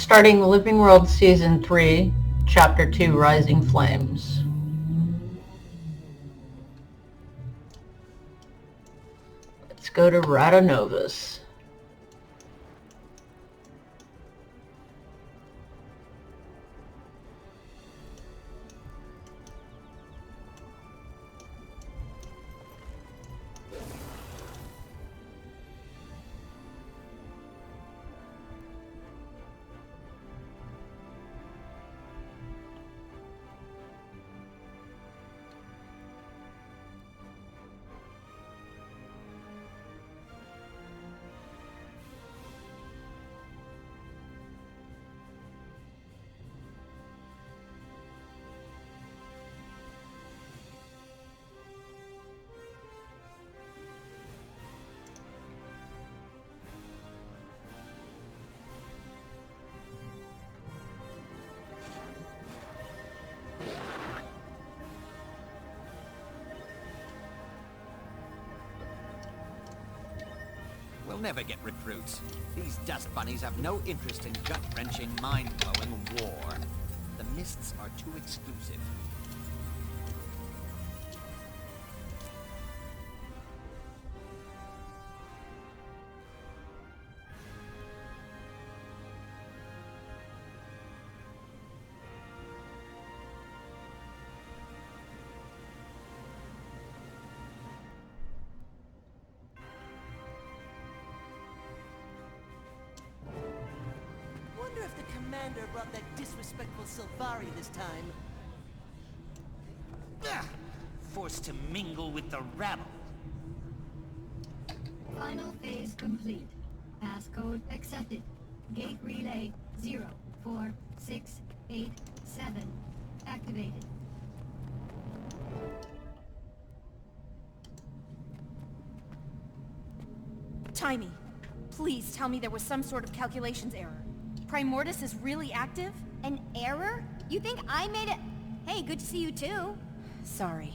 starting Living World Season 3, Chapter 2, Rising Flames. Let's go to Radanovus. We'll never get recruits. These dust bunnies have no interest in gut-wrenching, mind-blowing war. The mists are too exclusive. Wonder if the commander brought that disrespectful Sylvari this time. Ugh! Forced to mingle with the rabble. Final phase complete. Passcode accepted. Gate relay 04687 activated. Taimi, please tell me there was some sort of calculations error. Primordius is really active? An error? You think I made it? Hey, good to see you too. Sorry.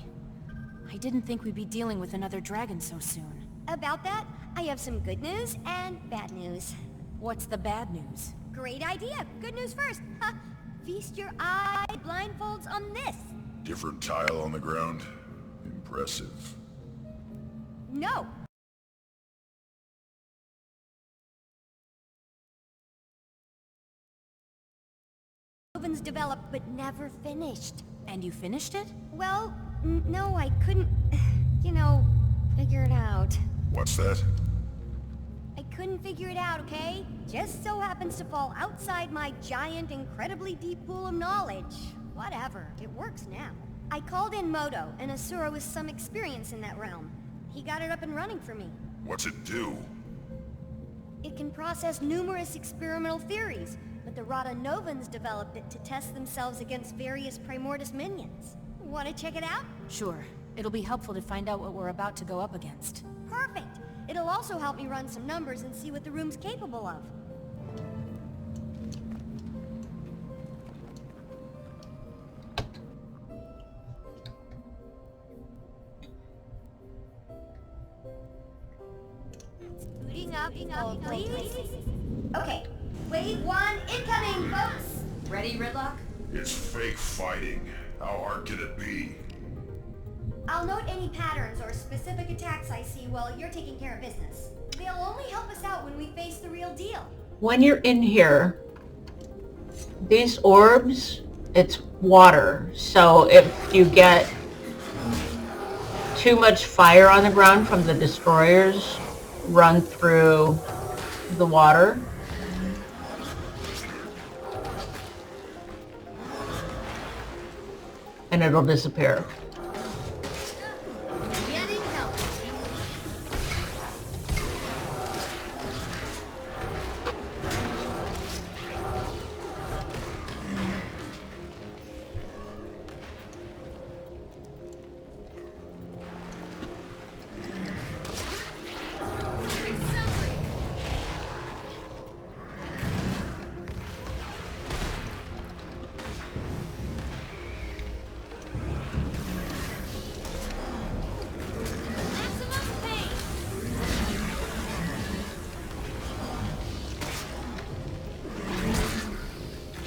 I didn't think we'd be dealing with another dragon so soon. About that, I have some good news and bad news. What's the bad news? Great idea. Good news first. Ha! Feast your eye blindfolds on this. Different tile on the ground. Impressive. No. Developed but never finished. And you finished it? Well, no, I couldn't, you know, figure it out. What's that? I couldn't figure it out, okay? Just so happens to fall outside my giant, incredibly deep pool of knowledge. Whatever, it works now. I called in Moto, an Asura with some experience in that realm. He got it up and running for me. What's it do? It can process numerous experimental theories, but the Radanovans developed it to test themselves against various Primordus minions. Want to check it out? Sure. It'll be helpful to find out what we're about to go up against. Perfect! It'll also help me run some numbers and see what the room's capable of. Booting up, hold please. Okay, wave 1 incoming, folks! Ready, Ridlock? It's fake fighting. How hard can it be? I'll note any patterns or specific attacks I see while you're taking care of business. They'll only help us out when we face the real deal. When you're in here, these orbs, it's water. So if you get too much fire on the ground from the destroyers, run through the water. And it'll disappear. Getting help.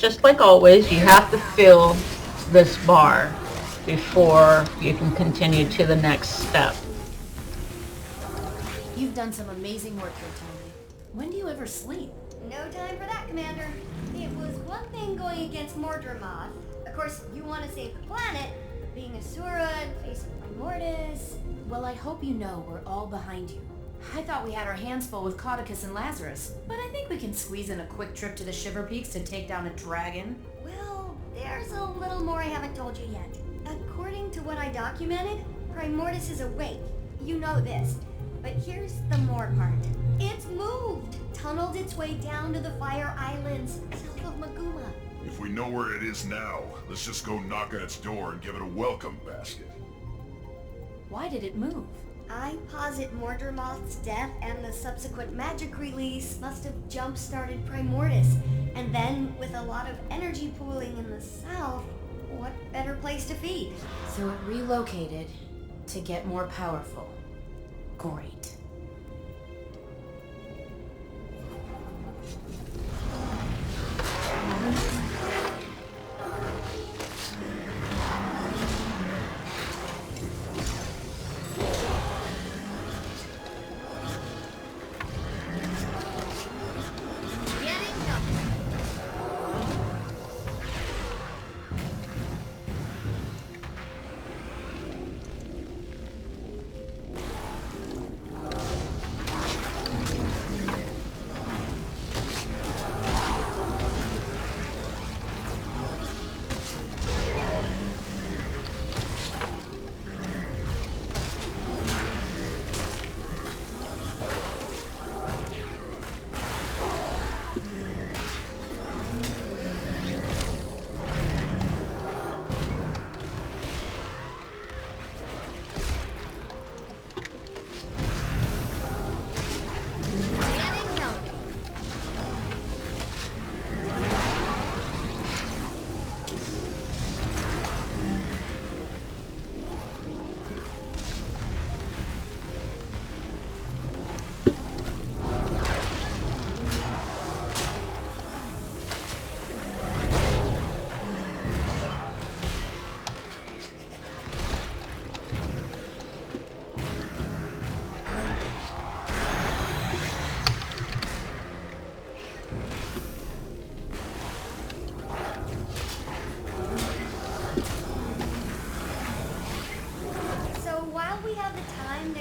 just like always, you have to fill this bar before you can continue to the next step. You've done some amazing work here, Taimi. When do you ever sleep? No time for that, Commander. It was one thing going against Mordremoth. Of course, you want to save the planet, but being Asura and facing Primordus... Well, I hope you know we're all behind you. I thought we had our hands full with Caudicus and Lazarus, but I think we can squeeze in a quick trip to the Shiver Peaks to take down a dragon. Well, there's a little more I haven't told you yet. According to what I documented, Primordus is awake. You know this. But here's the more part. It's moved! Tunneled its way down to the Fire Islands, south of Maguma. If we know where it is now, let's just go knock on its door and give it a welcome basket. Why did it move? I posit Mordremoth's death and the subsequent magic release must have jump-started Primordus. And then, with a lot of energy pooling in the south, what better place to feed? So it relocated to get more powerful. Great.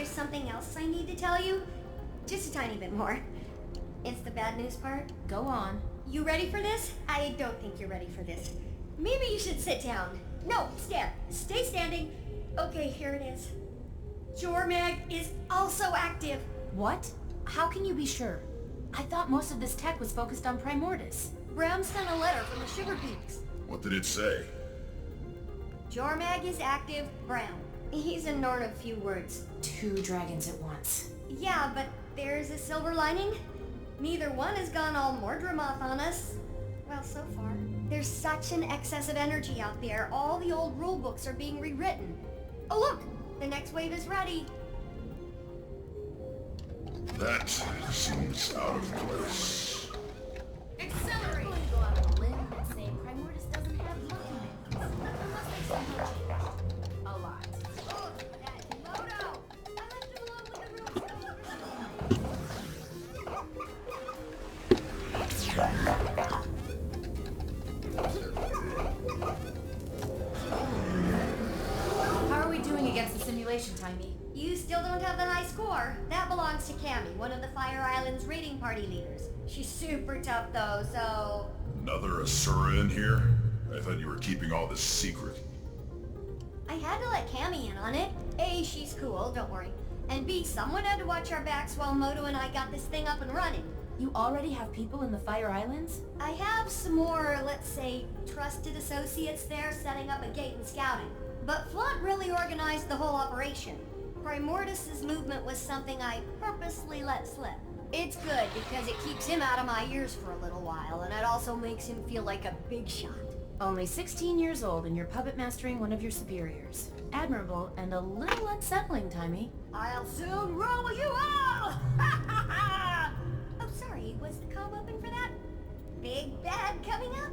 Something else I need to tell you? Just a tiny bit more. It's the bad news part. Go on. You ready for this? I don't think you're ready for this. Maybe you should sit down. No, stand. Stay standing. Okay, here it is. Jormag is also active. What? How can you be sure? I thought most of this tech was focused on Primordus. Bram sent a letter from the Shiver Peaks. What did it say? Jormag is active, Bram. He's a Norn of few words. 2 dragons at once. Yeah, but there's a silver lining. Neither one has gone all Mordremoth on us. Well, so far. There's such an excess of energy out there, all the old rulebooks are being rewritten. Oh look! The next wave is ready. That seems out of place. Accelerate! I'm going to go out on a limb and say Primordus doesn't have monkey minds. Unless there's some changed. A lot. Oh, that Moto! I left him alone with the rules. How are we doing against the simulation, Taimi? You still don't have the high score. That belongs to Cammy, one of the Fire Island's raiding party leaders. She's super tough though, so... Another Asura in here? I thought you were keeping all this secret. I had to let Cammy in on it. A, she's cool, don't worry. And B, someone had to watch our backs while Moto and I got this thing up and running. You already have people in the Fire Islands? I have some more, let's say, trusted associates there setting up a gate and scouting. But Flaunt really organized the whole operation. Primordus's movement was something I purposely let slip. It's good because it keeps him out of my ears for a little while, and it also makes him feel like a big shot. Only 16 years old and you're puppet mastering one of your superiors. Admirable and a little unsettling, Taimi. I'll soon roll you all! Oh, sorry, was the comm open for that? Big bad coming up?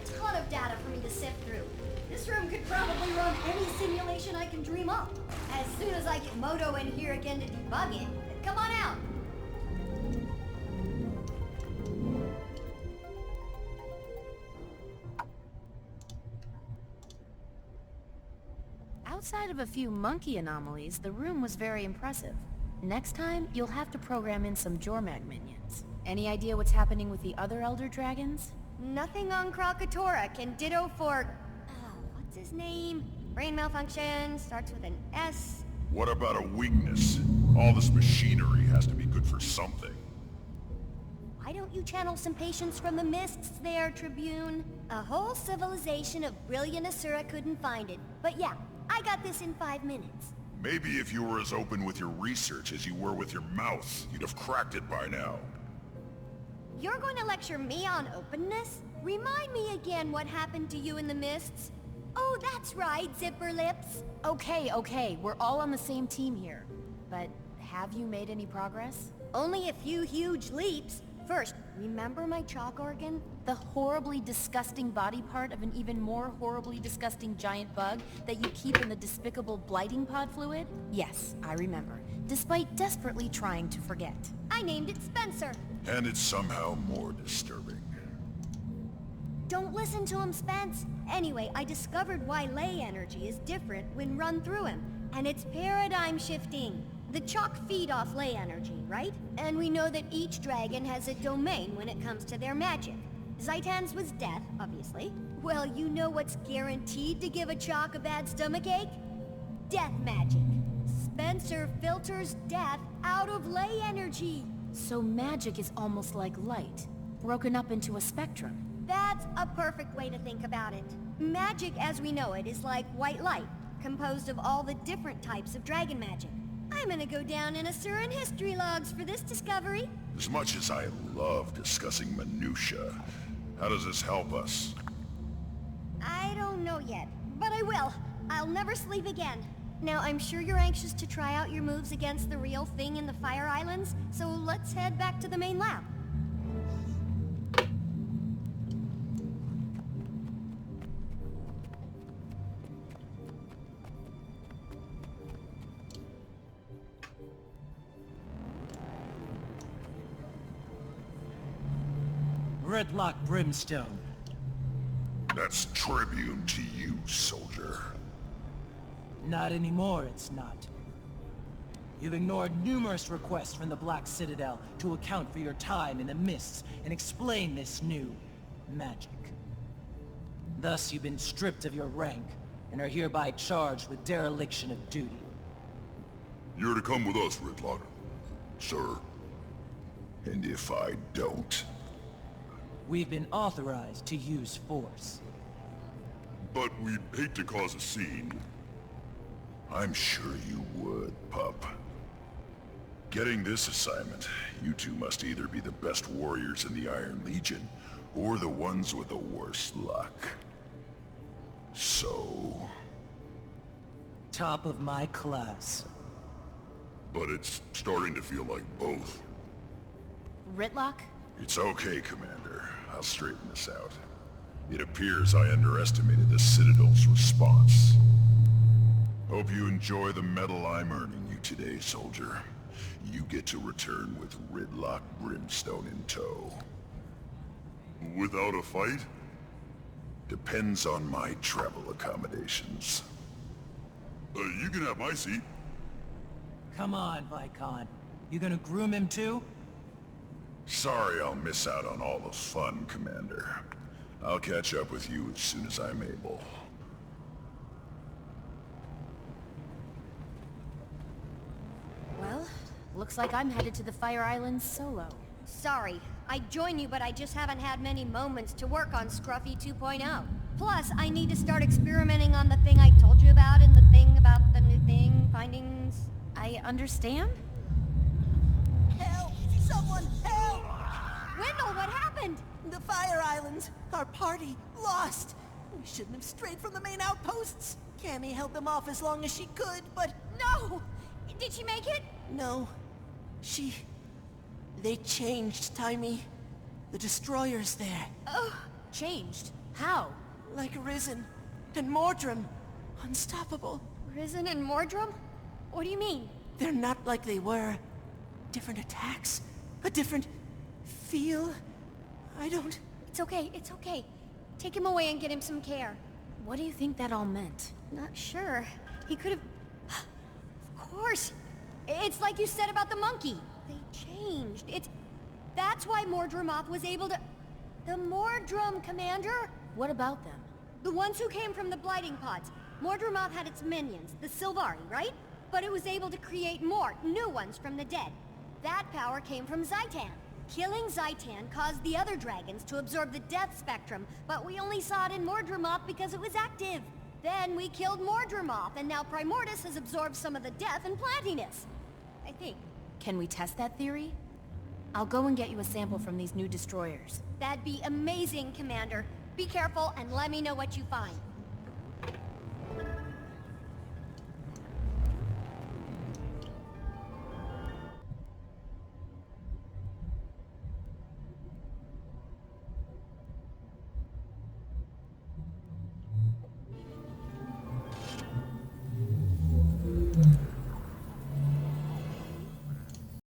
ton of data for me to sift through. This room could probably run any simulation I can dream up. As soon as I get Moto in here again to debug it, come on out. Outside of a few monkey anomalies, the room was very impressive. Next time, you'll have to program in some Jormag minions. Any idea what's happening with the other Elder Dragons? Nothing on Krakatoa can ditto for... what's his name? Brain malfunction, starts with an S. What about a weakness? All this machinery has to be good for something. Why don't you channel some patience from the mists there, Tribune? A whole civilization of brilliant Asura couldn't find it. But yeah, I got this in 5 minutes. Maybe if you were as open with your research as you were with your mouth, you'd have cracked it by now. You're going to lecture me on openness? Remind me again what happened to you in the mists. Oh, that's right, Zipper Lips. Okay, we're all on the same team here. But have you made any progress? Only a few huge leaps. First, remember my chalk organ? The horribly disgusting body part of an even more horribly disgusting giant bug that you keep in the despicable blighting pod fluid? Yes, I remember. Despite desperately trying to forget. I named it Spencer. And it's somehow more disturbing. Don't listen to him, Spence. Anyway, I discovered why ley energy is different when run through him. And it's paradigm shifting. The chalk feed off ley energy, right? And we know that each dragon has a domain when it comes to their magic. Zaitan's was death, obviously. Well, you know what's guaranteed to give a chalk a bad stomachache? Death magic. Spencer filters death out of ley energy. So magic is almost like light, broken up into a spectrum. That's a perfect way to think about it. Magic as we know it is like white light, composed of all the different types of dragon magic. I'm gonna go down in Asuran history logs for this discovery. As much as I love discussing minutia, how does this help us? I don't know yet, but I will. I'll never sleep again. Now, I'm sure you're anxious to try out your moves against the real thing in the Fire Islands, so let's head back to the main lab. Redlock Brimstone. That's tribune to you, soldier. Not anymore, it's not. You've ignored numerous requests from the Black Citadel to account for your time in the mists and explain this new magic. Thus, you've been stripped of your rank and are hereby charged with dereliction of duty. You're to come with us, Redlock, sir. And if I don't... We've been authorized to use force. But we'd hate to cause a scene. I'm sure you would, pup. Getting this assignment, you two must either be the best warriors in the Iron Legion, or the ones with the worst luck. So... Top of my class. But it's starting to feel like both. Ritlock? It's okay, Commander. I'll straighten this out. It appears I underestimated the Citadel's response. Hope you enjoy the medal I'm earning you today, soldier. You get to return with Redlock Brimstone in tow. Without a fight? Depends on my travel accommodations. You can have my seat. Come on, Vicon. You gonna groom him too? Sorry I'll miss out on all the fun, Commander. I'll catch up with you as soon as I'm able. Well, looks like I'm headed to the Fire Islands solo. Sorry, I'd join you, but I just haven't had many moments to work on Scruffy 2.0. Plus, I need to start experimenting on the thing I told you about and the thing about the new thing, findings... I understand? Help! Someone help! Wendell, what happened? The Fire Islands! Our party! Lost! We shouldn't have strayed from the main outposts! Cammy held them off as long as she could, but... No! Did she make it? No. They changed, Taimi. The destroyer's there. Changed? How? Like Risen and Mordrum. Unstoppable. Risen and Mordrum? What do you mean? They're not like they were. Different attacks. A different feel. I don't... It's okay. Take him away and get him some care. What do you think that all meant? Not sure. He could have... Of course! It's like you said about the monkey. They changed. That's why Mordremoth was able to... The Mordrum, Commander? What about them? The ones who came from the blighting pods. Mordremoth had its minions, the Sylvari, right? But it was able to create more, new ones from the dead. That power came from Zaitan. Killing Zaitan caused the other dragons to absorb the death spectrum, but we only saw it in Mordremoth because it was active. Then we killed Mordremoth, and now Primordus has absorbed some of the death and plantiness. I think. Can we test that theory? I'll go and get you a sample from these new destroyers. That'd be amazing, Commander. Be careful and let me know what you find.